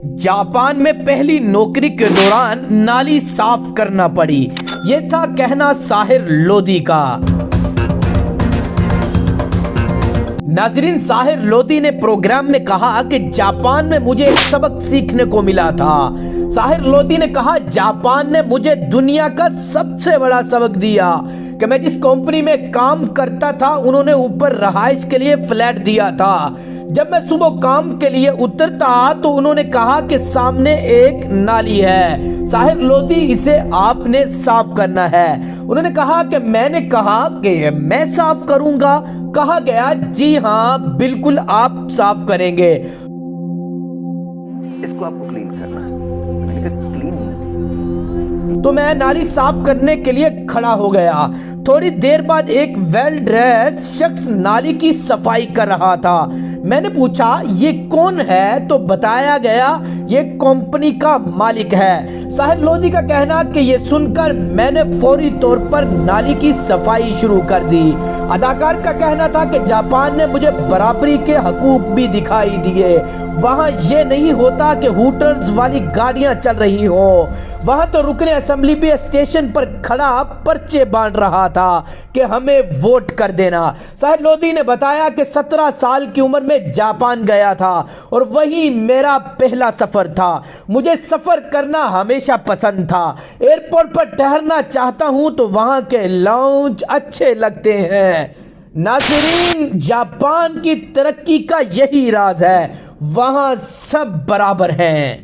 Japan में पहली नौकरी के दौरान नाली साफ करना पड़ी। ये था कहना साहिर लोधी का। नाजरीन, साहिर लोधी ने प्रोग्राम में कहा कि जापान में मुझे एक सबक सीखने को मिला था। साहिर लोधी ने कहा, जापान ने मुझे दुनिया का सबसे बड़ा सबक दिया कि मैं जिस कंपनी में काम करता था उन्होंने ऊपर रहाइश के लिए फ्लैट दिया था। जब मैं सुबह काम के लिए उतरता तो उन्होंने कहा कि सामने एक नाली है, साहिर लोधी, इसे आपने साफ करना है। उन्होंने कहा कि मैंने कहा कि मैं साफ करूंगा। कहा गया, जी हाँ बिल्कुल आप साफ करेंगे। इसको आपको क्लीन करना है। मैंने कहा क्लीन? तो मैं नाली साफ करने के लिए खड़ा हो गया। थोड़ी देर बाद एक वेल ड्रेस शख्स नाली की सफाई कर रहा था। मैंने पूछा, ये कौन है? तो बताया गया ये कंपनी का मालिक है। साहिर लोधी का कहना कि ये सुनकर मैंने फौरी तौर पर नाली की सफाई शुरू कर दी। अदाकार का कहना था कि जापान ने मुझे बराबरी के हकूक भी दिखाई दिए। वहां ये नहीं होता कि हूटर्स वाली गाड़ियां चल रही हो, वहां तो रुकने असेंबली भी स्टेशन पर खड़ा पर्चे बांट रहा था कि हमें वोट कर देना। साहिर लोधी ने बताया कि 17 साल की उम्र में जापान गया था और वही मेरा पहला सफर था। मुझे सफर करना हमेशा पसंद था। एयरपोर्ट पर ठहरना चाहता हूं तो वहां के लाउंज अच्छे लगते हैं। नाज़रीन, जापान की तरक्की का यही राज है, वहां सब बराबर हैं।